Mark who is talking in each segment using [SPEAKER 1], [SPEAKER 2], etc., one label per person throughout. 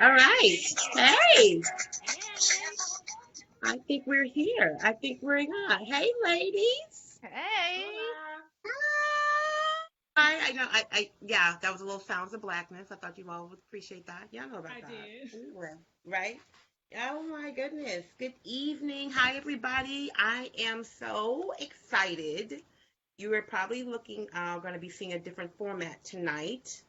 [SPEAKER 1] All right. Hey,
[SPEAKER 2] Hey.
[SPEAKER 1] I think we're here. I think we're on. Hey, ladies.
[SPEAKER 2] Hey.
[SPEAKER 3] Hola.
[SPEAKER 1] Hi. Yeah, that was a little sounds of blackness. I thought you all would appreciate that. Y'all know about
[SPEAKER 3] I
[SPEAKER 1] that.
[SPEAKER 3] did.
[SPEAKER 1] Anyway, right? Oh my goodness. Good evening. Hi, everybody. I am so excited. You are probably going to be seeing a different format tonight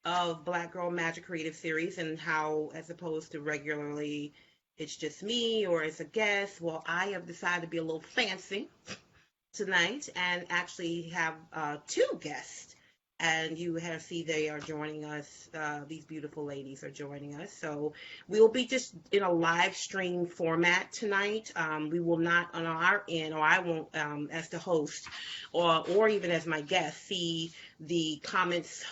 [SPEAKER 1] of Black Girl Magic Creative Series and how, as opposed to regularly, it's just me or it's a guest. Well, I have decided to be a little fancy tonight and actually have two guests. And you have see they are joining us. These beautiful ladies are joining us. So we'll be just in a live stream format tonight. We will not on our end, or I won't, as the host, or even as my guest, see the comments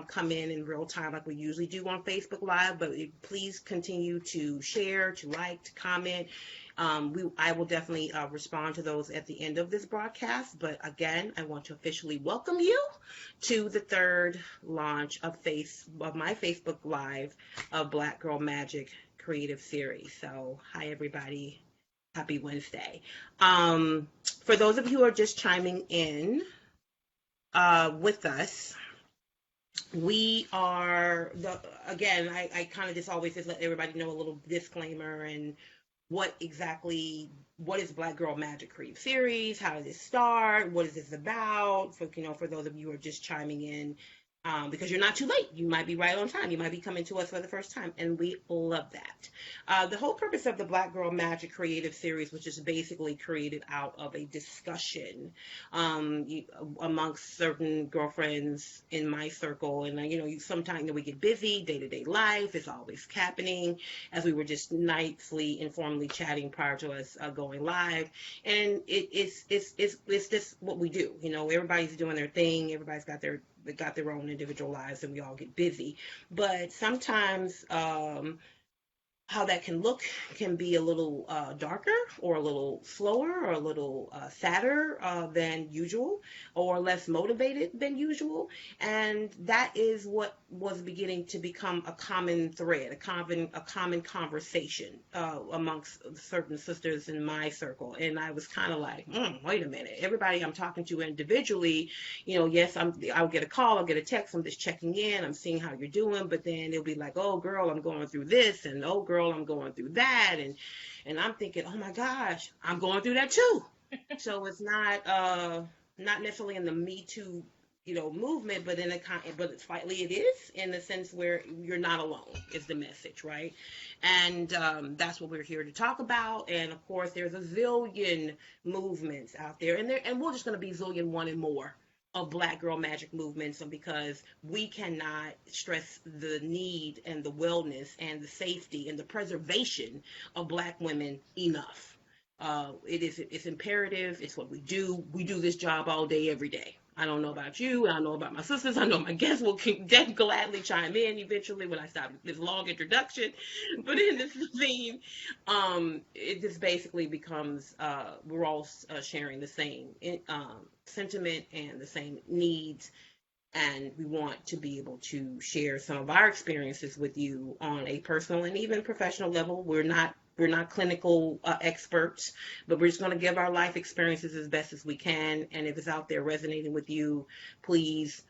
[SPEAKER 1] come in real time like we usually do on Facebook Live. But please continue to share, to like, to comment. I will definitely respond to those at the end of this broadcast. But again, I want to officially welcome you to the third launch of my Facebook Live of Black Girl Magic Creative Series. So, hi everybody. Happy Wednesday. For those of you who are just chiming in with us, we are the again. I kind of just always just let everybody know a little disclaimer and what is Black Girl Magic Creative Series? How did it start? What is this about? For those of you who are just chiming in, because you're not too late. You might be right on time. You might be coming to us for the first time, and we love that. The whole purpose of the Black Girl Magic Creative Series, which is basically created out of a discussion you, amongst certain girlfriends in my circle, and sometimes we get busy, day to day life is always happening, as we were just nicely informally chatting prior to us going live. And it's just what we do. Everybody's doing their thing. Everybody's got their own individual lives, and we all get busy. But sometimes how that can look can be a little darker or a little slower or a little sadder than usual or less motivated than usual. And that is what was beginning to become a common thread, a common conversation amongst certain sisters in my circle. And I was kind of like, wait a minute, everybody I'm talking to individually, yes, I'll get a call, I'll get a text, I'm just checking in, I'm seeing how you're doing, but then it'll be like, oh girl, I'm going through this, and oh girl, I'm going through that, and I'm thinking, oh my gosh, I'm going through that too. So it's not necessarily in the Me Too movement, but but slightly it is in the sense where you're not alone is the message, right? And that's what we're here to talk about. And of course, there's a zillion movements out there, and we're just going to be zillion one and more of Black Girl Magic movements, and because we cannot stress the need and the wellness and the safety and the preservation of Black women enough. It's imperative. It's what we do. We do this job all day, every day. I don't know about you. I don't know about my sisters. I know my guests will gladly chime in eventually when I stop this long introduction. But in this theme, it just basically becomes we're all sharing the same sentiment and the same needs, and we want to be able to share some of our experiences with you on a personal and even professional level. We're not clinical experts, but we're just going to give our life experiences as best as we can. And if it's out there resonating with you, please,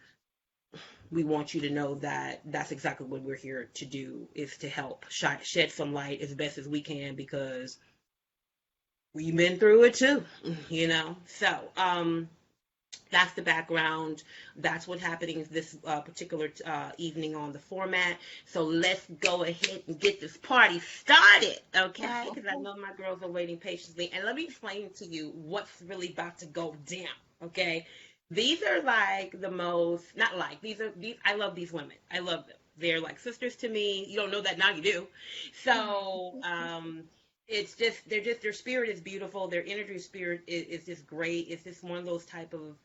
[SPEAKER 1] we want you to know that that's exactly what we're here to do, is to help shed some light as best as we can, because we've been through it too, So, that's the background. That's what's happening this particular evening on the format. So let's go ahead and get this party started, okay? Because I know my girls are waiting patiently. And let me explain to you what's really about to go down, okay? These are like the most, not like, I love these women. I love them. They're like sisters to me. You don't know that, now you do. So, it's just their spirit is beautiful. Their energy spirit is just great. It's just one of those type of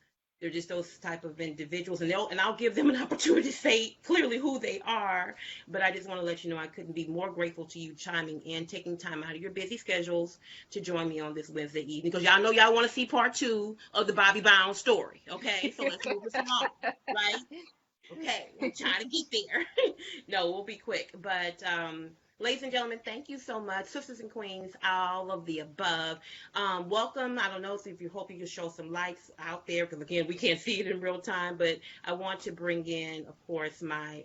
[SPEAKER 1] they're just those type of individuals, and I'll give them an opportunity to say clearly who they are. But I just want to let you know I couldn't be more grateful to you chiming in, taking time out of your busy schedules to join me on this Wednesday evening, because y'all know y'all want to see part two of the Bobby Bound story. Okay, so let's move this along, right? Okay, we're trying to get there. No, we'll be quick. But ladies and gentlemen, thank you so much, sisters and queens, all of the above. Welcome. I don't know if you hope you can show some likes out there because again, we can't see it in real time. But I want to bring in, of course, my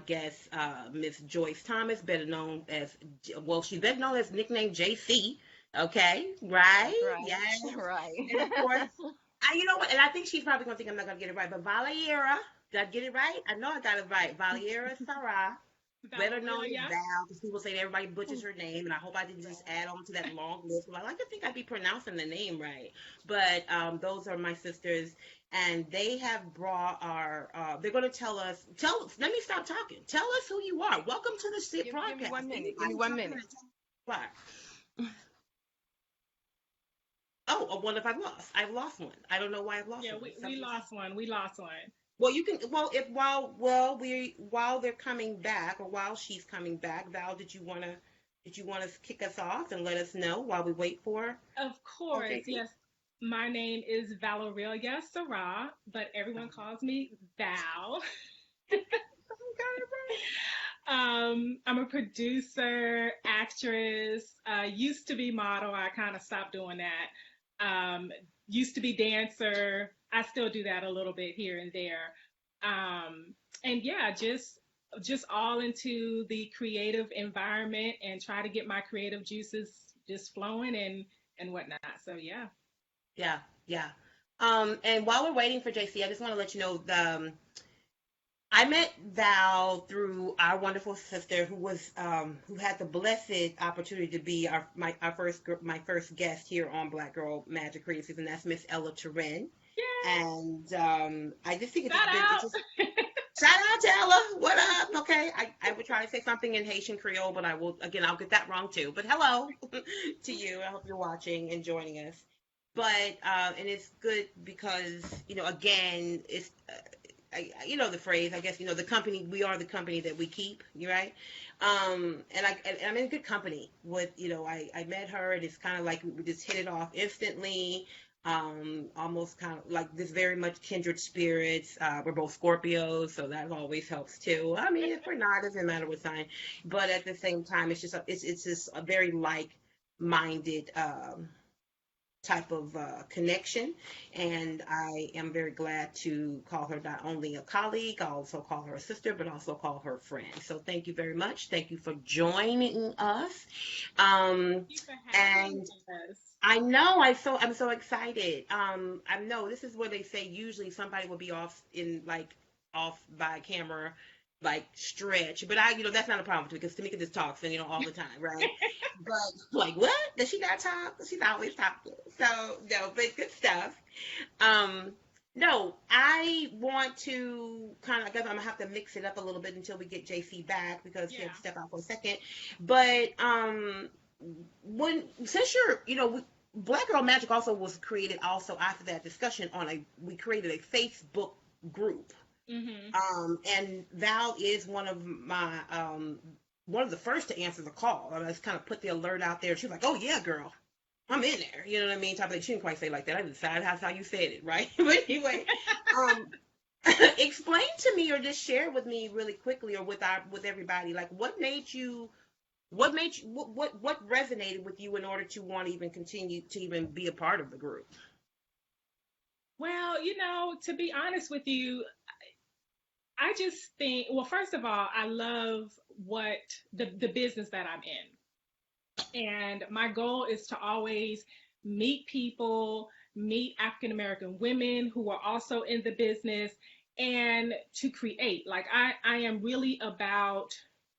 [SPEAKER 1] guest, Miss Joyce Thomas, better known as well, she's better known as nickname JC. Okay,
[SPEAKER 2] That's
[SPEAKER 1] right?
[SPEAKER 2] right.
[SPEAKER 1] Yes.
[SPEAKER 2] Right.
[SPEAKER 1] And of course, you know what? And I think she's probably gonna think I'm not gonna get it right. But Valiera, did I get it right? I know I got it right. Valiera Sarah, better known as
[SPEAKER 3] Valeria.
[SPEAKER 1] Val, because people say that everybody butchers her name, and I hope I didn't just add on to that long list. But I like to think I'd be pronouncing the name right. But those are my sisters, and they have brought our. They're going to tell us. Let me stop talking. Tell us who you are. Welcome to the Sit
[SPEAKER 2] Give me
[SPEAKER 1] Podcast.
[SPEAKER 2] 1 minute. Give
[SPEAKER 1] Anybody
[SPEAKER 2] me one
[SPEAKER 1] jump in
[SPEAKER 2] minute.
[SPEAKER 1] and tell us why? Oh, one if I've lost. I've lost one. I don't know why I've lost
[SPEAKER 3] Yeah,
[SPEAKER 1] one.
[SPEAKER 3] we lost one. We lost one.
[SPEAKER 1] Well, you can. Well, if while they're coming back, or while she's coming back, Val, did you want to kick us off and let us know while we wait for?
[SPEAKER 3] Of course,
[SPEAKER 1] Okay.
[SPEAKER 3] yes. My name is Valeria Sarah, but everyone calls me Val. I'm a producer, actress, used to be model. I kind of stopped doing that. Used to be dancer. I still do that a little bit here and there. And yeah, just all into the creative environment and try to get my creative juices just flowing and whatnot. So yeah.
[SPEAKER 1] Yeah, yeah. And while we're waiting for JC, I just want to let you know I met Val through our wonderful sister who had the blessed opportunity to be my first guest here on Black Girl Magic Creative, and that's Miss Ella Turin.
[SPEAKER 3] Yay!
[SPEAKER 1] And I just think
[SPEAKER 3] Shout
[SPEAKER 1] it's
[SPEAKER 3] out.
[SPEAKER 1] just shout out to Ella. What up? Okay, I would try to say something in Haitian Creole, but I'll get that wrong too. But hello to you. I hope you're watching and joining us. But and it's good because again, it's the phrase. I guess the company. We are the company that we keep. You right? And I'm in good company with I met her and it's kind of like we just hit it off instantly. Almost kind of like this very much kindred spirits. We're both Scorpios, so that always helps too. I mean, if we're not, it doesn't matter what sign. But at the same time, it's just a very like-minded type of connection, and I am very glad to call her not only a colleague, I also call her a sister, but also call her a friend. So thank you very much. Thank you for joining us.
[SPEAKER 3] Thank you for having
[SPEAKER 1] And
[SPEAKER 3] us.
[SPEAKER 1] I know I'm so excited. I know this is where they say usually somebody will be off by camera like stretch, but that's not a problem to me because Tamika just talks and all the time, right? But like what? Does she not talk? She's always talking. So no, but good stuff. Um no, I want to I guess I'm gonna have to mix it up a little bit until we get JC back because she had
[SPEAKER 3] Yeah.
[SPEAKER 1] to step out for a second. But when since Black Girl Magic also was created also after that discussion we created a Facebook group.
[SPEAKER 3] Mhm.
[SPEAKER 1] And Val is one of the first to answer the call. I just kind of put the alert out there. She was like, "Oh yeah, girl, I'm in there." You know what I mean? Type of thing. She didn't quite say it like that. I decided that's how you said it, right? But anyway, um, explain to me or just share with me really quickly or with everybody, like what resonated with you in order to want to even continue to even be a part of the group.
[SPEAKER 3] Well, to be honest with you, I just think, well, first of all, I love what the business that I'm in. And my goal is to always meet people, meet African American women who are also in the business and to create. Like I am really about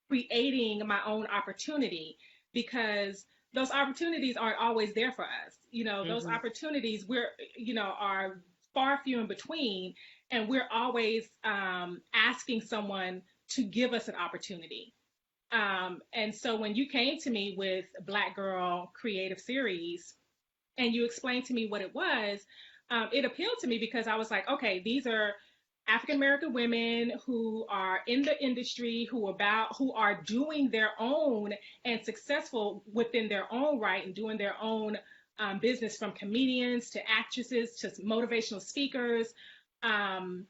[SPEAKER 3] creating my own opportunity because those opportunities aren't always there for us. Those
[SPEAKER 1] Hmm.
[SPEAKER 3] opportunities are far few in between, and we're always asking someone to give us an opportunity. And so when you came to me with Black Girl Creative Series and you explained to me what it was, it appealed to me because I was like, okay, these are African American women who are in the industry, who are doing their own and successful within their own right and doing their own business, from comedians to actresses to motivational speakers. Um,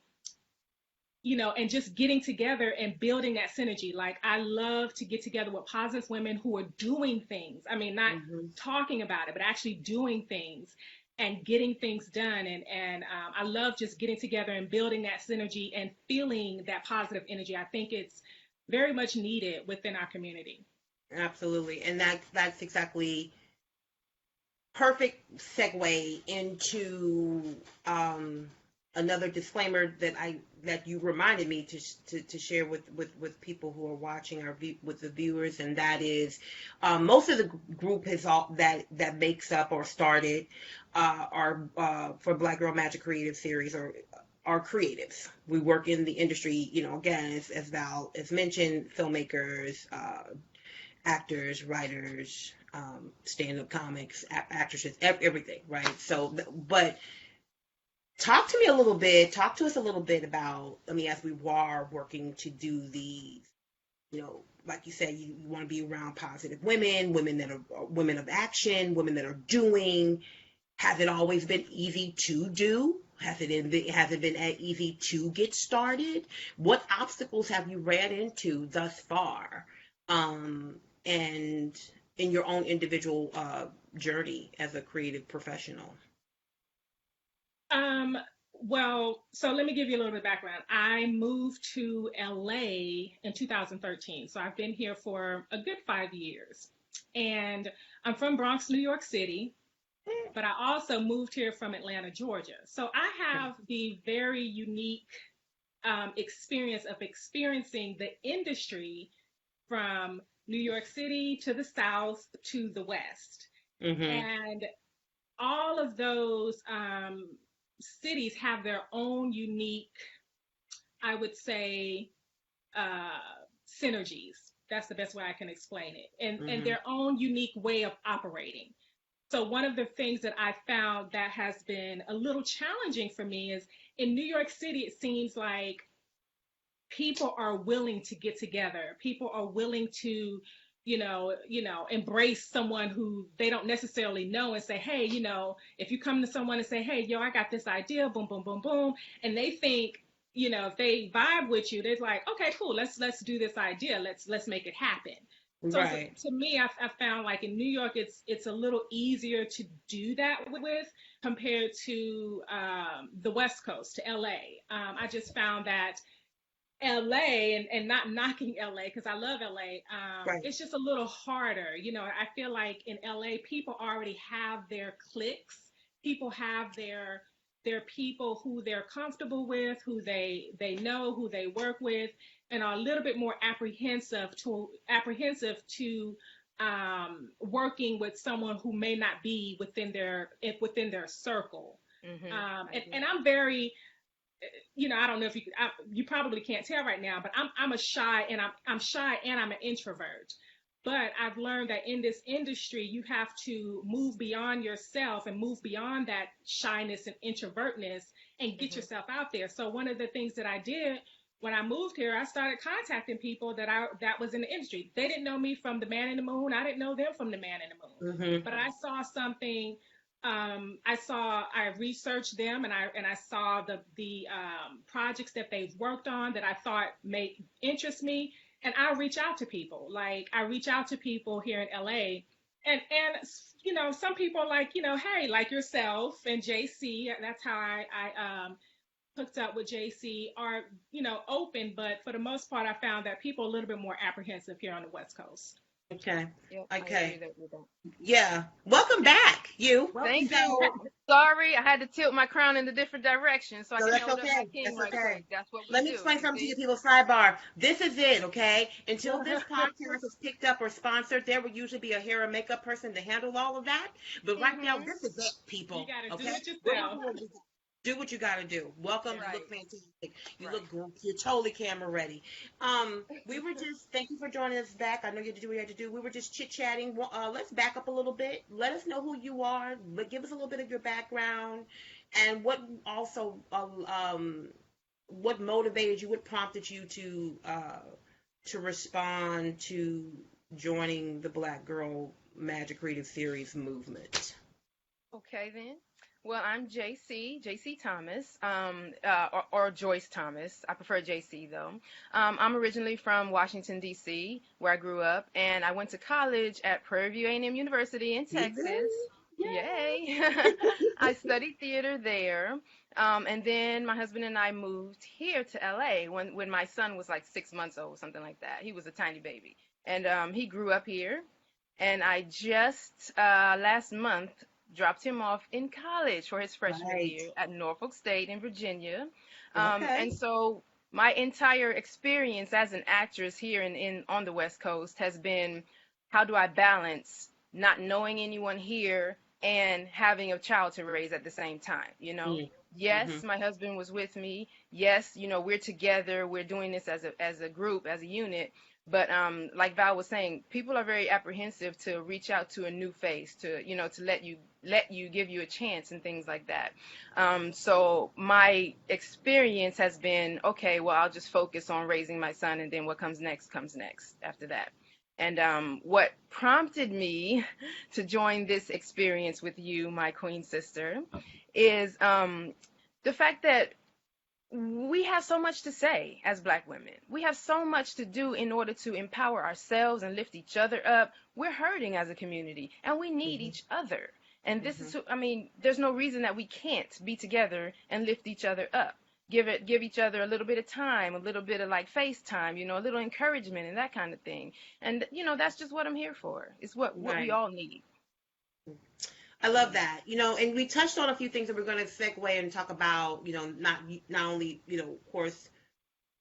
[SPEAKER 3] and just getting together and building that synergy. Like, I love to get together with positive women who are doing things. I mean, not
[SPEAKER 1] Mm-hmm.
[SPEAKER 3] talking about it, but actually doing things and getting things done. And I love just getting together and building that synergy and feeling that positive energy. I think it's very much needed within our community.
[SPEAKER 1] Absolutely. And that's exactly perfect segue into another disclaimer that you reminded me to share with people who are watching with the viewers, and that is most of the group has all that makes up or started are for Black Girl Magic Creative Series or are creatives. We work in the industry, again, as Val has mentioned, filmmakers, actors, writers, stand-up comics, actresses, everything, right? So, but talk to us a little bit about, I mean, as we are working to do these, like you said, you want to be around positive women that are women of action, women that are doing. Has it always been easy to do? Has it been easy to get started? What obstacles have you ran into thus far? And in your own individual journey as a creative professional?
[SPEAKER 3] Um, well, so let me give you a little bit of background. I moved to LA in 2013. So I've been here for a good 5 years. And I'm from Bronx, New York City, but I also moved here from Atlanta, Georgia. So I have the very unique experience of experiencing the industry from New York City to the South to the West.
[SPEAKER 1] Mm-hmm.
[SPEAKER 3] And all of those cities have their own unique, I would say, uh, synergies. That's the best way I can explain it, and
[SPEAKER 1] Mm-hmm.
[SPEAKER 3] their own unique way of operating. So one of the things that I found that has been a little challenging for me is in New York City, it seems like people are willing to get together. People are willing to, embrace someone who they don't necessarily know and say, hey, if you come to someone and say, hey, yo, I got this idea, boom, boom, boom, boom, and they think, if they vibe with you, they're like, okay, cool, let's do this idea. Let's make it happen. So
[SPEAKER 1] Right.
[SPEAKER 3] to me, I found like in New York, it's a little easier to do that with compared to the West Coast, to LA. I just found that LA and not knocking LA because I love LA.
[SPEAKER 1] Right.
[SPEAKER 3] It's just a little harder. I feel like in LA people already have their cliques. People have their people who they're comfortable with, who they know, who they work with, and are a little bit more apprehensive to working with someone who may not be within their circle. And I'm very, I don't know if you probably can't tell right now, but I'm a shy and I'm shy and I'm an introvert. But I've learned that in this industry, you have to move beyond yourself and move beyond that shyness and introvertness and get yourself out there. So one of the things that I did when I moved here, I started contacting people that was in the industry. They didn't know me from the Man in the Moon. I didn't know them from the Man in the Moon.
[SPEAKER 1] Mm-hmm.
[SPEAKER 3] But I saw something. I researched them and I saw the projects that they've worked on that I thought may interest me, and I reach out to people. Like, I reach out to people here in LA, and some people, like, hey, like yourself and JC. That's how I hooked up with JC, are open, but for the most part, I found that people are a little bit more apprehensive here on the West Coast.
[SPEAKER 1] Okay.
[SPEAKER 2] Yep, I agree
[SPEAKER 1] Okay.
[SPEAKER 2] with that.
[SPEAKER 1] Yeah. Welcome back, you.
[SPEAKER 2] Thank
[SPEAKER 1] So,
[SPEAKER 2] you. Sorry, I had to tilt my crown in a different direction so I
[SPEAKER 1] no,
[SPEAKER 2] can
[SPEAKER 1] that's
[SPEAKER 2] hold up my
[SPEAKER 1] okay.
[SPEAKER 2] king
[SPEAKER 1] That's
[SPEAKER 2] right
[SPEAKER 1] okay.
[SPEAKER 2] quick. That's what we
[SPEAKER 1] Let me
[SPEAKER 2] do,
[SPEAKER 1] explain
[SPEAKER 2] you
[SPEAKER 1] something to
[SPEAKER 2] see?
[SPEAKER 1] you people. Sidebar. This is it, okay? Until this podcast is picked up or sponsored, there would usually be a hair and makeup person to handle all of that. But right now,
[SPEAKER 2] Mm-hmm.
[SPEAKER 1] this is it,
[SPEAKER 3] You
[SPEAKER 1] people.
[SPEAKER 3] got to do
[SPEAKER 1] Okay?
[SPEAKER 3] it yourself.
[SPEAKER 1] Do what you gotta do. Welcome. You
[SPEAKER 2] Right,
[SPEAKER 1] look fantastic. You
[SPEAKER 2] right.
[SPEAKER 1] look great. You're totally camera ready. We were just, thank you for joining us back. I know you had to do what you had to do. We were just chit chatting. Let's back up a little bit. Let us know who you are. Give us a little bit of your background, and what also, what motivated you, what prompted you to respond to joining the Black Girl Magic Creative Series movement.
[SPEAKER 2] Okay then. Well, I'm JC Thomas, or Joyce Thomas. I prefer JC though. I'm originally from Washington, D.C., where I grew up, and I went to college at Prairie View A&M University in
[SPEAKER 1] You did?
[SPEAKER 2] Texas. Yay! I studied theater there, and then my husband and I moved here to LA when my son was like 6 months old, something like that. He was a tiny baby, and he grew up here. And I just last month dropped him off in college for his freshman
[SPEAKER 1] Right.
[SPEAKER 2] year at Norfolk State in Virginia. And
[SPEAKER 1] Okay.
[SPEAKER 2] so my entire experience as an actress here in on the West Coast has been, how do I balance not knowing anyone here and having a child to raise at the same time, you know?
[SPEAKER 1] Mm-hmm.
[SPEAKER 2] Yes, my husband was with me. Yes, we're together. We're doing this as a group, as a unit. But like Val was saying, people are very apprehensive to reach out to a new face, to let you give you a chance and things like that. So my experience has been, okay, well, I'll just focus on raising my son, and then what comes next after that. And what prompted me to join this experience with you, my queen sister, is the fact that we have so much to say as Black women. We have so much to do in order to empower ourselves and lift each other up. We're hurting as a community, and we need
[SPEAKER 1] Mm-hmm.
[SPEAKER 2] each other. And this
[SPEAKER 1] Mm-hmm.
[SPEAKER 2] is, I mean, there's no reason that we can't be together and lift each other up. Give each other a little bit of time, a little bit of like FaceTime, a little encouragement and that kind of thing. And that's just what I'm here for. It's what we
[SPEAKER 1] Right.
[SPEAKER 2] all need.
[SPEAKER 1] I love that. And we touched on a few things that we're going to segue and talk about, not only, of course,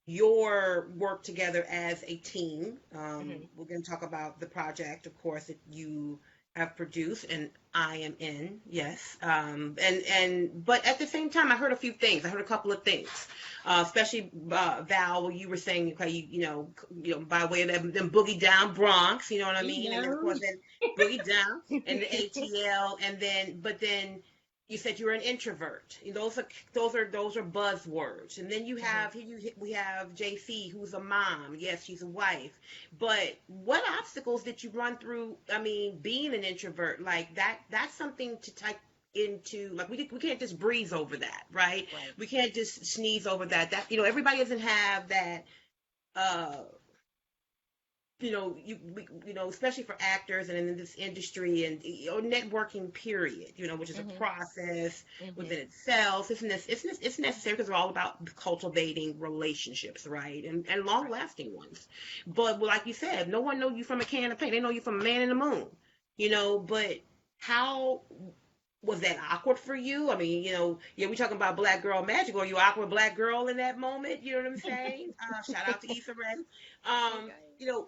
[SPEAKER 1] your work together as a team.
[SPEAKER 2] Hmm.
[SPEAKER 1] We're going to talk about the project, of course, that you have produced, and I am in. Yes. But at the same time, I heard a few things. I heard a couple of things, especially Val, where you were saying, okay, by way of them boogie down Bronx, you know what I
[SPEAKER 3] You
[SPEAKER 1] mean, and then of
[SPEAKER 3] know?
[SPEAKER 1] course then boogie down and the ATL, and then you said you're an introvert. Those are buzzwords. And then you
[SPEAKER 2] Hmm.
[SPEAKER 1] have we have JC, who's a mom. Yes, she's a wife. But what obstacles did you run through? I mean, being an introvert like that's something to type into. Like we can't just breeze over that, right?
[SPEAKER 2] Right.
[SPEAKER 1] We can't just sneeze over that. Everybody doesn't have that. uh especially for actors and in this industry and networking period, which is a
[SPEAKER 2] Hmm.
[SPEAKER 1] process
[SPEAKER 2] Hmm.
[SPEAKER 1] within itself. It's necessary because we're all about cultivating relationships, right? And long
[SPEAKER 2] Right.
[SPEAKER 1] lasting ones. But like you said, no one knows you from a can of paint. They know you from a man in the moon, but how was that awkward for you? I mean, yeah, we talking about Black Girl Magic. Are you an awkward Black girl in that moment? You know what I'm saying? Shout out to Issa Rae.
[SPEAKER 2] Okay.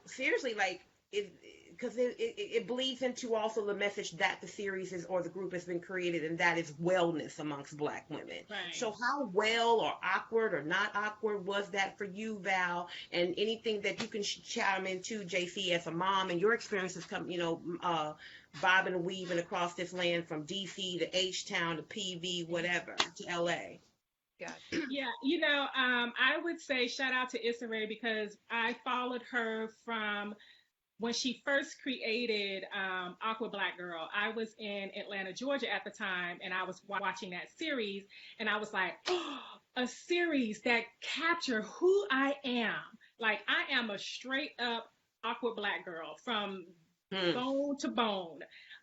[SPEAKER 1] Seriously, like it, because it bleeds into also the message that the series is or the group has been created, and that is wellness amongst Black women.
[SPEAKER 3] Right.
[SPEAKER 1] So how well or awkward or not awkward was that for you, Val? And anything that you can chime into, JC, as a mom and your experiences come, bobbing and weaving across this land from DC to H Town to PV,
[SPEAKER 2] Hmm.
[SPEAKER 1] whatever, to LA.
[SPEAKER 2] Gotcha.
[SPEAKER 3] Yeah, I would say shout out to Issa Rae because I followed her from when she first created Aqua Black Girl. I was in Atlanta, Georgia at the time, and I was watching that series, and I was like, oh, a series that capture who I am. Like I am a straight up Aqua Black girl from
[SPEAKER 1] Hmm.
[SPEAKER 3] bone to bone.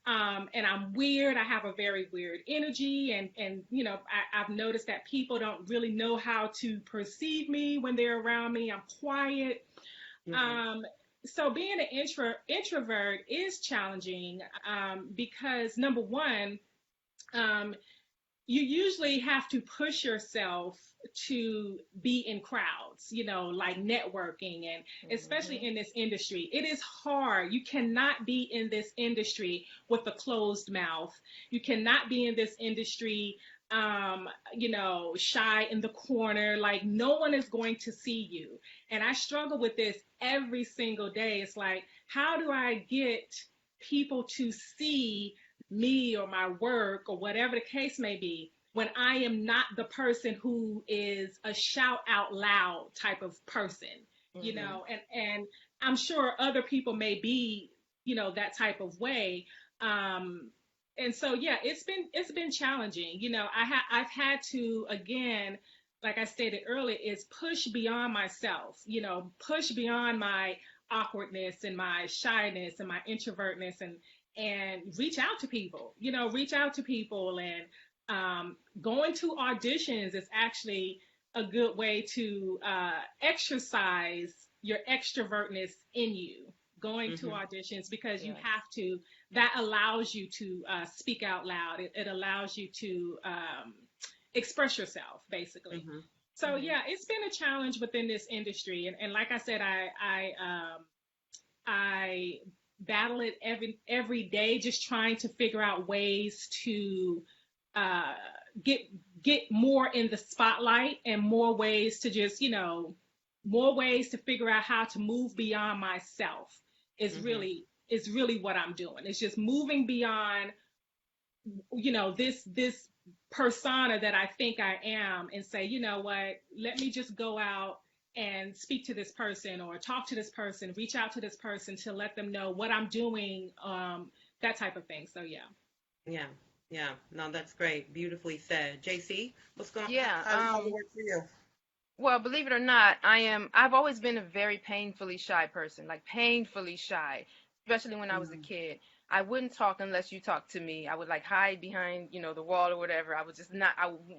[SPEAKER 3] And I'm weird. I have a very weird energy, and I've noticed that people don't really know how to perceive me when they're around me. I'm quiet.
[SPEAKER 1] Okay.
[SPEAKER 3] Um, so being an introvert is challenging because number one, um, you usually have to push yourself to be in crowds, like networking, and especially
[SPEAKER 2] Hmm.
[SPEAKER 3] in this industry. It is hard. You cannot be in this industry with a closed mouth. You cannot be in this industry shy in the corner. Like no one is going to see you. And I struggle with this every single day. It's like, how do I get people to see me or my work or whatever the case may be when I am not the person who is a shout out loud type of person,
[SPEAKER 2] Hmm.
[SPEAKER 3] and I'm sure other people may be, that type of way. Um, And so yeah, it's been challenging. I've had to, again, like I stated earlier, is push beyond myself. Push beyond my awkwardness and my shyness and my introvertness, and reach out to people. Reach out to people, and going to auditions is actually a good way to exercise your extrovertness in you. Going to
[SPEAKER 1] Mm-hmm.
[SPEAKER 3] auditions, because you
[SPEAKER 2] Yes.
[SPEAKER 3] have to, that allows you to speak out loud. It allows you to express yourself, basically.
[SPEAKER 1] Mm-hmm.
[SPEAKER 3] So
[SPEAKER 1] Mm-hmm.
[SPEAKER 3] yeah, it's been a challenge within this industry, and like I said, I battle it every day, just trying to figure out ways to uh, get get more in the spotlight, and more ways to just, more ways to figure out how to move beyond myself is
[SPEAKER 1] Mm-hmm.
[SPEAKER 3] really what I'm doing. It's just moving beyond, this persona that I think I am, and say, you know what, let me just go out and speak to this person, or talk to this person, reach out to this person to let them know what I'm doing, that type of thing. So yeah.
[SPEAKER 1] Yeah. Yeah. No, that's great. Beautifully said. JC, what's going?
[SPEAKER 2] Yeah.
[SPEAKER 1] How's it work for you?
[SPEAKER 2] Well, believe it or not, I've always been a very painfully shy person, like painfully shy, especially when I was a
[SPEAKER 1] Mm-hmm.
[SPEAKER 2] kid. I wouldn't talk unless you talked to me. I would like hide behind, the wall or whatever. I was just not,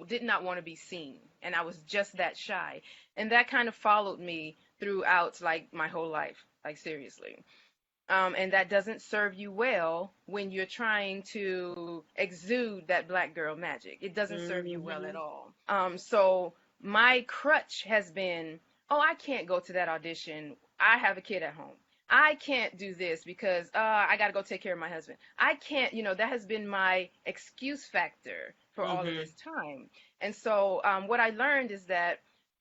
[SPEAKER 2] did not want to be seen. And I was just that shy. And that kind of followed me throughout like my whole life, like seriously. And that doesn't serve you well when you're trying to exude that black girl magic. It doesn't serve you well at
[SPEAKER 1] Mm-hmm.
[SPEAKER 2] all. So my crutch has been, oh, I can't go to that audition. I have a kid at home. I can't do this because I got to go take care of my husband. I can't, that has been my excuse factor for all of
[SPEAKER 1] Mm-hmm.
[SPEAKER 2] this time. And so what I learned is that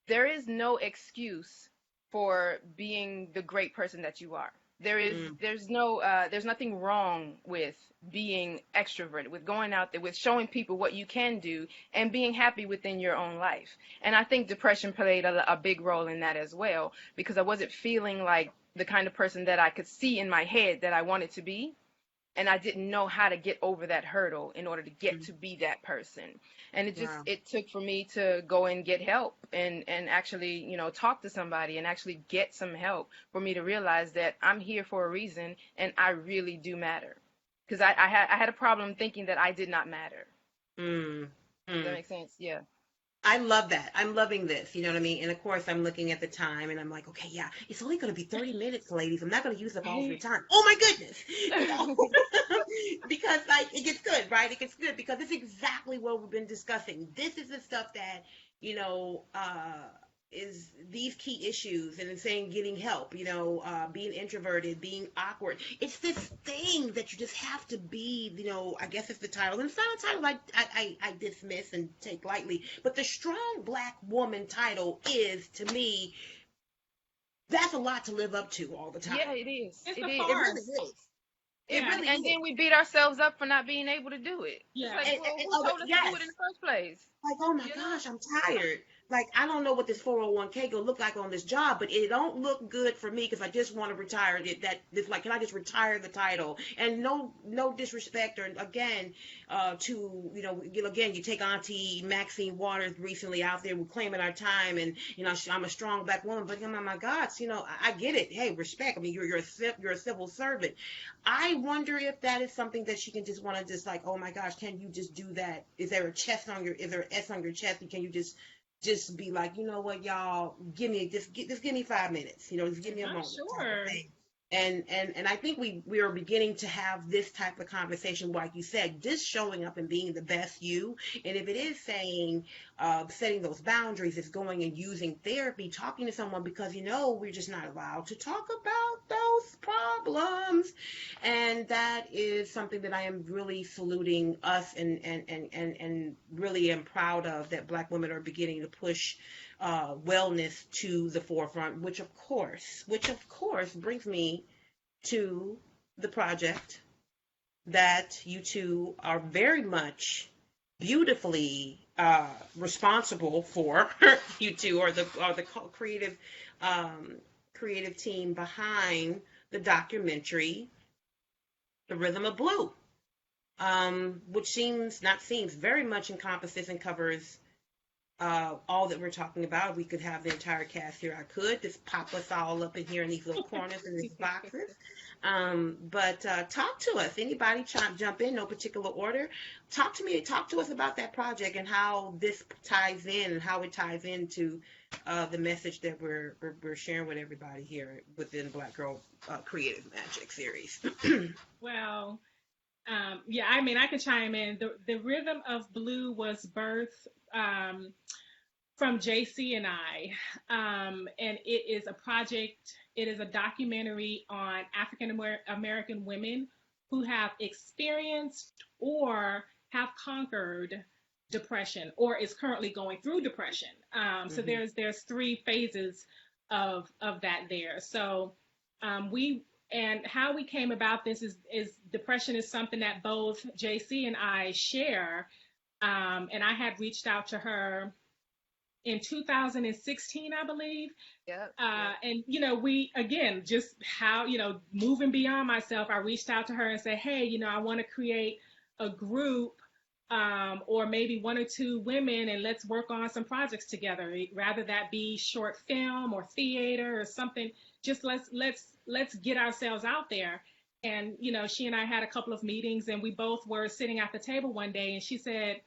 [SPEAKER 2] there is no excuse for being the great person that you are. There's nothing wrong with being extroverted, with going out there, with showing people what you can do, and being happy within your own life. And I think depression played a big role in that as well, because I wasn't feeling like the kind of person that I could see in my head that I wanted to be, and I didn't know how to get over that hurdle in order to get
[SPEAKER 1] Mm-hmm.
[SPEAKER 2] to be that person. And
[SPEAKER 1] Wow.
[SPEAKER 2] it took for me to go and get help, and actually, talk to somebody and actually get some help, for me to realize that I'm here for a reason, and I really do matter. Because I had a problem thinking that I did not matter. Does that
[SPEAKER 1] Mm-hmm.
[SPEAKER 2] make sense? Yeah.
[SPEAKER 1] I love that. I'm loving this. You know what I mean? And of course, I'm looking at the time and I'm like, okay, yeah, it's only going to be 30 minutes, ladies. I'm not going to use up all of your time. Oh my goodness. You know, because like it gets good, right? It gets good because it's exactly what we've been discussing. This is the stuff that, you know, is these key issues and it's saying getting help, being introverted, being awkward. It's this thing that you just have to be, I guess it's the title. And it's not a title I dismiss and take lightly, but the strong black woman title is, to me, that's a lot to live up to all the time.
[SPEAKER 2] Yeah, it is.
[SPEAKER 3] It's
[SPEAKER 2] It
[SPEAKER 3] the
[SPEAKER 1] It
[SPEAKER 2] is.
[SPEAKER 1] really
[SPEAKER 3] farce.
[SPEAKER 1] is. It
[SPEAKER 3] Yeah.
[SPEAKER 1] really
[SPEAKER 2] And
[SPEAKER 1] is.
[SPEAKER 2] then we beat ourselves up for not being able to do it. It's
[SPEAKER 3] Yeah.
[SPEAKER 2] like, well, who
[SPEAKER 1] Oh,
[SPEAKER 2] told us to do
[SPEAKER 1] yes.
[SPEAKER 2] it in the first place?
[SPEAKER 1] Like, oh my
[SPEAKER 2] You know?
[SPEAKER 1] gosh, I'm tired. Like, I don't know what this 401k gonna look like on this job, but it don't look good for me because I just want to retire. It's like, can I just retire the title? And no disrespect, or again, to again, you take Auntie Maxine Waters recently out there, we're claiming our time, and I'm a strong black woman, but oh my God, I get it. Hey, respect. I mean, you're a civil servant. I wonder if that is something that she can just want to just like, oh my gosh, can you just do that? Is there an S on your chest? And can you just be like, you know what, y'all, just give me 5 minutes, just give me a
[SPEAKER 3] I'm
[SPEAKER 1] moment type of
[SPEAKER 3] sure.
[SPEAKER 1] thing. And I think we are beginning to have this type of conversation, like you said, just showing up and being the best you. And if it is saying, setting those boundaries, it's going and using therapy, talking to someone, because we're just not allowed to talk about those problems. And that is something that I am really saluting us, and really am proud of, that black women are beginning to push wellness to the forefront, which of course brings me to the project that you two are very much beautifully responsible for. You two are the creative creative team behind the documentary The Rhythm of Blue. which very much encompasses and covers all that we're talking about. If we could have the entire cast here, I could just pop us all up in here in these little corners in these boxes. But talk to us. Anybody jump in, no particular order. Talk to us about that project and how this ties in and how it ties into the message that we're sharing with everybody here within Black Girl Creative Magic series.
[SPEAKER 3] Well, yeah, I mean, I could chime in. The Rhythm of Blue was birthed from JC and I, and it is a project. It is a documentary on African American women who have experienced or have conquered depression or is currently going through depression. So there's three phases of that there. So we and how we came about this is depression is something that both JC and I share. And I had reached out to her in 2016, I believe.
[SPEAKER 2] Yep.
[SPEAKER 3] And, we, again, just how, moving beyond myself, I reached out to her and said, hey, I want to create a group or maybe one or two women, and let's work on some projects together, rather that be short film or theater or something. Just let's get ourselves out there. And, she and I had a couple of meetings, and we both were sitting at the table one day, and she said,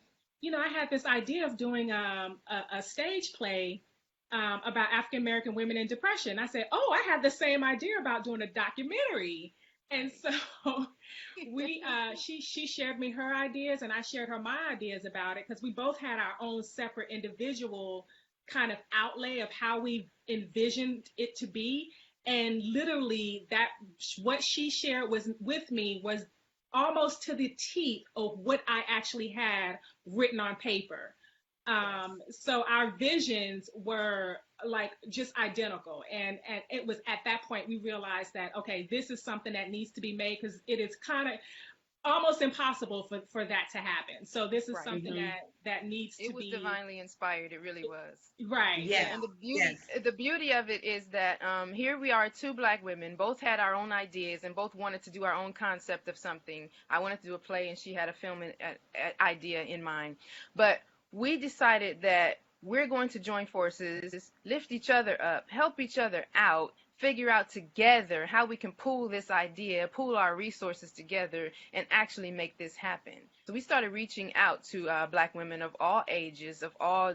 [SPEAKER 3] I had this idea of doing a stage play about African American women in depression. I said, oh, I had the same idea about doing a documentary. And so she shared me her ideas, and I shared her my ideas about it, because we both had our own separate individual kind of outlay of how we envisioned it to be. And literally what she shared with me was almost to the teeth of what I actually had written on paper. So our visions were like just identical. And it was at that point we realized that, okay, this is something that needs to be made, because it is kind of almost impossible for that to happen. So this is something that needs to be.
[SPEAKER 2] It was divinely inspired. It really was.
[SPEAKER 3] Right.
[SPEAKER 1] Yeah.
[SPEAKER 2] And the beauty of it is that here we are, two Black women, both had our own ideas and both wanted to do our own concept of something. I wanted to do a play, and she had a film idea in mind. But we decided that we're going to join forces, lift each other up, help each other out, figure out together how we can pool this idea, pool our resources together, and actually make this happen. So we started reaching out to Black women of all ages, of all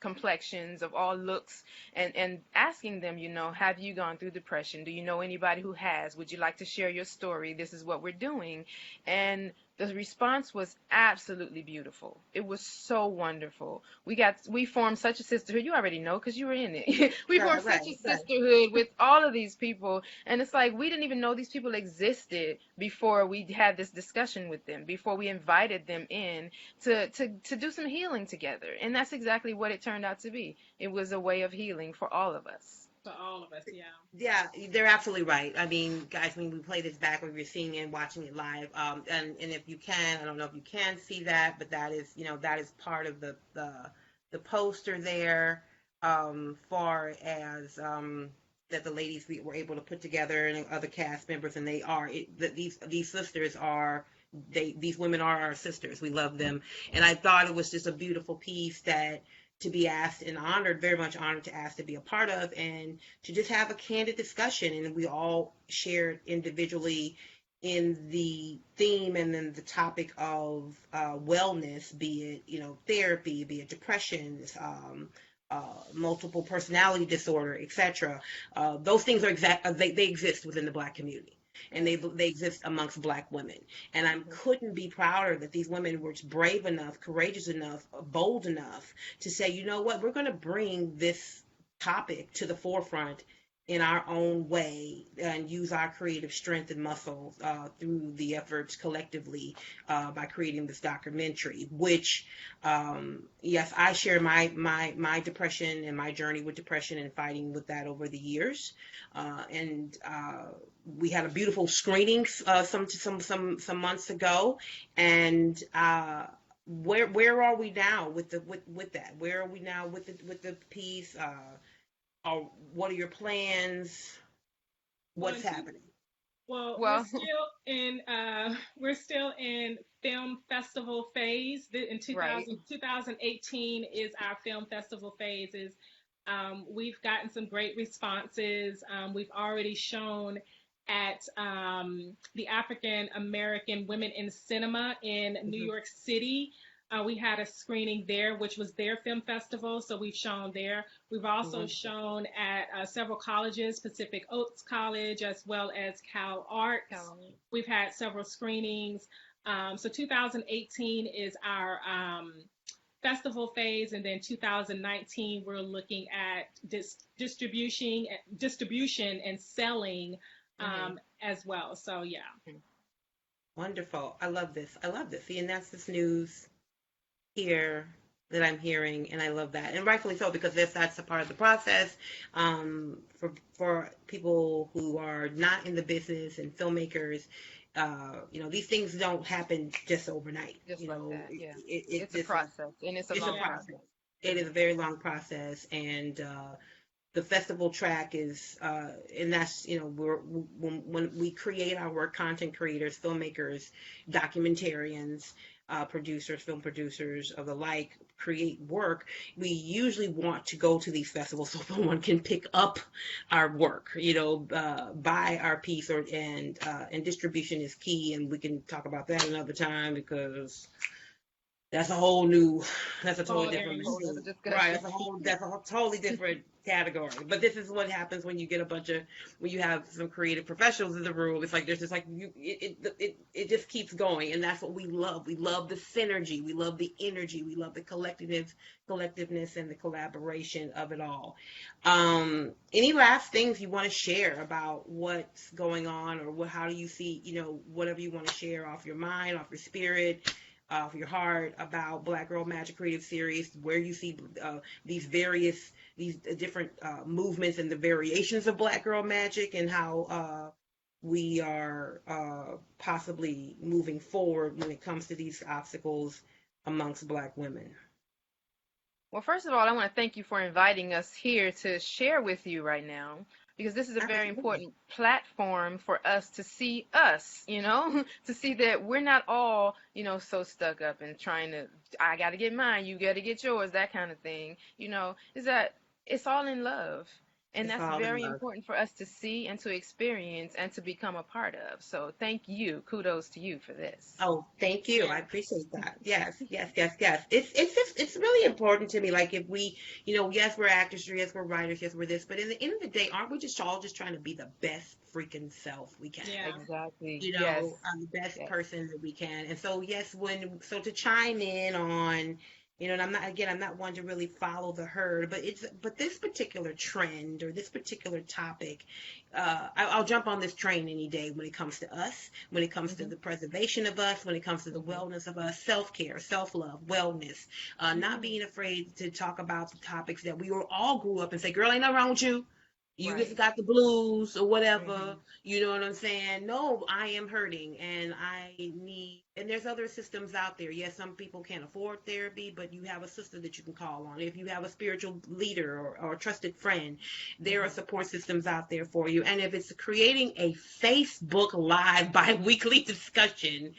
[SPEAKER 2] complexions, of all looks, and asking them, have you gone through depression? Do you know anybody who has? Would you like to share your story? This is what we're doing. And the response was absolutely beautiful. It was so wonderful. We formed such a sisterhood. You already know, because you were in it. We formed such a sisterhood with all of these people. And it's like, we didn't even know these people existed before we had this discussion with them, before we invited them in to do some healing together. And that's exactly what it turned out to be. It was a way of healing for all of us.
[SPEAKER 3] For all of us, yeah.
[SPEAKER 1] Yeah, they're absolutely right. I mean, guys, when we play this back, when we're seeing it and watching it live, and if you can, I don't know if you can see that, but that is part of the poster there, far as that the ladies were able to put together, and other cast members, and these sisters are. These women are our sisters. We love them, and I thought it was just a beautiful piece that to be asked and honored, very much honored to ask to be a part of, and to just have a candid discussion. And we all shared individually in the theme and then the topic of wellness, be it therapy, be it depression, multiple personality disorder, etc. Those things they exist within the Black community. And they exist amongst Black women. And I couldn't be prouder that these women were brave enough, courageous enough, bold enough to say, you know what, we're going to bring this topic to the forefront in our own way and use our creative strength and muscle through the efforts collectively by creating this documentary, which, yes, I share my depression and my journey with depression and fighting with that over the years. And we had a beautiful screening some months ago, and where are we now with that? Where are we now with the piece? What are your plans? What's happening?
[SPEAKER 3] Well,
[SPEAKER 2] Well,
[SPEAKER 3] we're still in film festival phase. In
[SPEAKER 2] right.
[SPEAKER 3] 2018 is our film festival phases. We've gotten some great responses. We've already shown at the African American Women in Cinema in New
[SPEAKER 1] Hmm.
[SPEAKER 3] York City. We had a screening there, which was their film festival, so we've shown there. We've also
[SPEAKER 1] Wonderful.
[SPEAKER 3] shown at several colleges, Pacific Oaks College, as well as Cal Arts.
[SPEAKER 2] Calendar.
[SPEAKER 3] We've had several screenings. So 2018 is our festival phase, and then 2019 we're looking at distribution and selling
[SPEAKER 2] Hmm.
[SPEAKER 3] as well. So yeah.
[SPEAKER 1] Wonderful. I love this. I love this. See, and that's this news here that I'm hearing, and I love that, and rightfully so, because if that's a part of the process, for people who are not in the business and filmmakers, these things don't happen just overnight.
[SPEAKER 2] Just like that. Yeah.
[SPEAKER 1] It
[SPEAKER 2] It's a
[SPEAKER 1] this is
[SPEAKER 2] process, and it's a
[SPEAKER 1] it's a
[SPEAKER 2] long
[SPEAKER 3] Yeah.
[SPEAKER 1] process.
[SPEAKER 2] process.
[SPEAKER 1] It is a very long process, and the festival track is, and that's, when we create our work, content creators, filmmakers, documentarians, producers, film producers of the like, create work, we usually want to go to these festivals so someone can pick up our work, buy our piece, and distribution is key, and we can talk about that another time because that's a whole new, that's a totally
[SPEAKER 3] Whole
[SPEAKER 1] different
[SPEAKER 3] area.
[SPEAKER 2] Whole other
[SPEAKER 1] machine. Right,
[SPEAKER 2] discussion.
[SPEAKER 1] that's a totally different category. But this is what happens when you get when you have some creative professionals in the room. It's like there's just like it just keeps going, and that's what we love. We love the synergy, we love the energy, we love the collectiveness and the collaboration of it all. Any last things you want to share about what's going on, or how do you see, whatever you want to share off your mind, off your spirit, of your heart, about Black Girl Magic Creative Series, where you see these different movements and the variations of Black Girl Magic, and how we are possibly moving forward when it comes to these obstacles amongst Black women.
[SPEAKER 2] Well, first of all, I want to thank you for inviting us here to share with you right now, because this is a very
[SPEAKER 1] Absolutely.
[SPEAKER 2] important platform for us, to see that we're not all, so stuck up and trying to, I got to get mine, you got to get yours, that kind of thing, is that it's all in love. And
[SPEAKER 1] It's
[SPEAKER 2] that's
[SPEAKER 1] all in
[SPEAKER 2] very
[SPEAKER 1] love.
[SPEAKER 2] important for us to see and to experience and to become a part of. So thank you. Kudos to you for this.
[SPEAKER 1] Oh, thank you. I
[SPEAKER 3] Yeah.
[SPEAKER 1] appreciate that. Yes, yes, yes, yes. It's really important to me. Like, if we, yes, we're actors, yes, we're writers, yes, we're this, but in the end of the day, aren't we just all just trying to be the best freaking self we can?
[SPEAKER 3] Yeah.
[SPEAKER 2] Exactly. Yes.
[SPEAKER 1] The best
[SPEAKER 2] Yes.
[SPEAKER 1] person that we can. And so, yes, to chime in on, and I'm not one to really follow the herd, but this particular trend or this particular topic, I'll jump on this train any day when it comes to us, when it comes to
[SPEAKER 2] Hmm.
[SPEAKER 1] the preservation of us, when it comes to the
[SPEAKER 2] Hmm.
[SPEAKER 1] wellness of us, self-care, self-love, wellness, not
[SPEAKER 3] Hmm.
[SPEAKER 1] being afraid to talk about the topics that we all grew up and say, girl, ain't nothing wrong with you. You just
[SPEAKER 2] Right.
[SPEAKER 1] got the blues or whatever.
[SPEAKER 2] Hmm.
[SPEAKER 1] You know what I'm saying? No, I am hurting and I need, and there's other systems out there. Yes, some people can't afford therapy, but you have a sister that you can call on. If you have a spiritual leader or a trusted friend, there are
[SPEAKER 2] Hmm.
[SPEAKER 1] support systems out there for you. And if it's creating a Facebook Live bi-weekly discussion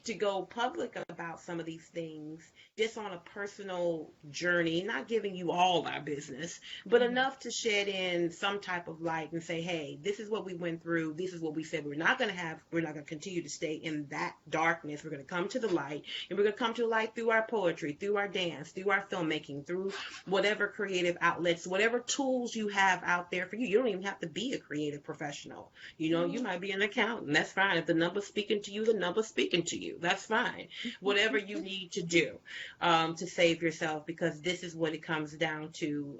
[SPEAKER 1] to go public about some of these things, just on a personal journey, not giving you all our business, but
[SPEAKER 3] Hmm.
[SPEAKER 1] enough to shed in some type of light and say, hey, this is what we went through. This is what we said we're not going to continue to stay in that darkness. We're going to come to the light, and we're going to come to the light through our poetry, through our dance, through our filmmaking, through whatever creative outlets, whatever tools you have out there for you. You don't even have to be a creative professional. You might be an accountant. That's fine. If the number's speaking to you, the number's speaking to you. That's fine. Whatever you need to do to save yourself, because this is what it comes down to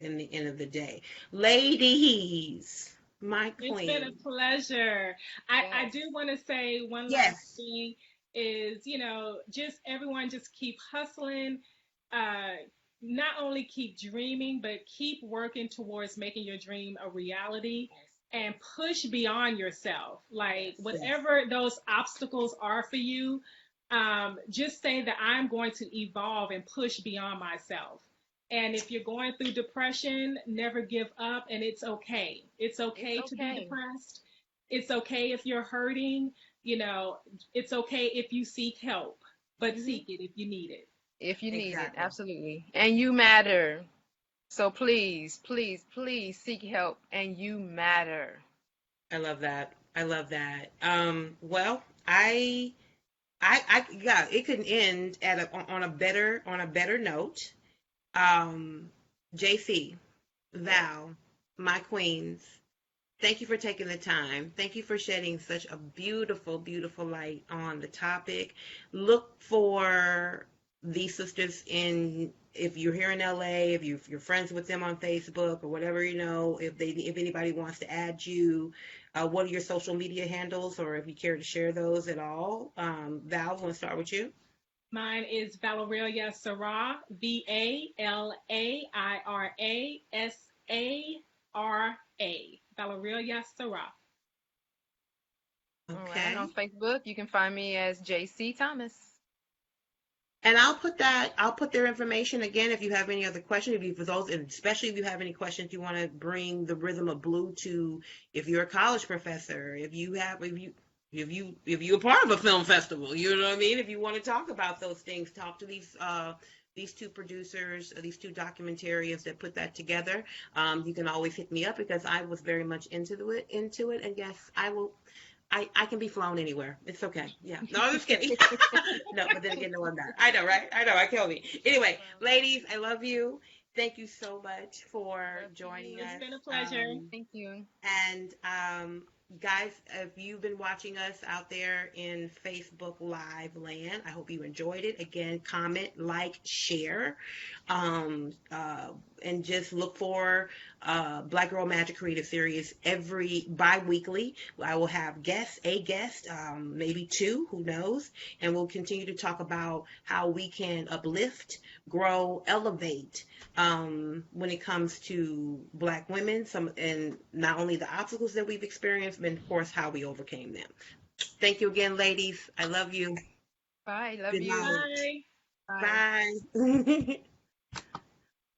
[SPEAKER 1] in the end of the day. Ladies, my
[SPEAKER 3] It's been a
[SPEAKER 1] queen.
[SPEAKER 3] pleasure. I
[SPEAKER 2] Yes.
[SPEAKER 3] do want to say one last
[SPEAKER 1] Yes.
[SPEAKER 3] thing is, just everyone just keep hustling. Uh, Not only keep dreaming, but keep working towards making your dream a reality
[SPEAKER 2] Yes.
[SPEAKER 3] and push beyond yourself. Like,
[SPEAKER 2] Yes.
[SPEAKER 1] Yes.
[SPEAKER 3] whatever those obstacles are for you, just say that I'm going to evolve and push beyond myself. And if you're going through depression, never give up, and it's okay. It's
[SPEAKER 2] It's
[SPEAKER 3] okay to be
[SPEAKER 2] okay.
[SPEAKER 3] depressed. It's okay if you're hurting. You know, it's okay if you seek help, but
[SPEAKER 1] Hmm.
[SPEAKER 3] seek it if you need it.
[SPEAKER 2] If you need it,
[SPEAKER 1] Exactly.
[SPEAKER 2] absolutely. And you matter. So please, please, please seek help, and you matter.
[SPEAKER 1] I love that. I love that. Well, yeah, it could end at on a better note. Um, JC, Val, my queens, thank you for taking the time. Thank you for shedding such a beautiful, beautiful light on the topic. Look for these sisters in, if you're here in LA, if you're friends with them on Facebook or whatever, if anybody wants to add you, what are your social media handles, or if you care to share those at all? Val, I want to start with you.
[SPEAKER 3] Mine is Valeria Sarah, VALAIRASARA. Valeria Sarah.
[SPEAKER 2] All right. And on
[SPEAKER 1] Okay.
[SPEAKER 2] Facebook, you can find me as JC Thomas.
[SPEAKER 1] And I'll put their information again if you have any other questions, if you, for those, and especially if you have any questions you want to bring the Rhythm of Blue to, if you're a college professor, if you're part of a film festival, you know what I mean? If you want to talk about those things, talk to these two producers, these two documentarians that put that together. You can always hit me up because I was very much into it, and yes, I can be flown anywhere. It's okay. Yeah. No, I'm just kidding. No, but then again, no, I'm not. I know, right? I know. I kill me. Anyway, ladies, I love you. Thank you so much for
[SPEAKER 2] Love
[SPEAKER 1] joining
[SPEAKER 2] you.
[SPEAKER 3] It's
[SPEAKER 1] us.
[SPEAKER 3] been a pleasure.
[SPEAKER 2] Thank you.
[SPEAKER 1] And guys, if you've been watching us out there in Facebook Live land, I hope you enjoyed it. Again, comment, like, share, um, uh, and just look for Black Girl Magic Creative Series every bi-weekly. I will have a guest, maybe two, who knows, and we'll continue to talk about how we can uplift, grow, elevate when it comes to Black women, and not only the obstacles that we've experienced, but of course how we overcame them. Thank you again, ladies. I love you.
[SPEAKER 2] Bye. Love
[SPEAKER 1] Good
[SPEAKER 2] you.
[SPEAKER 1] night.
[SPEAKER 3] Bye.
[SPEAKER 2] Bye.
[SPEAKER 1] Bye.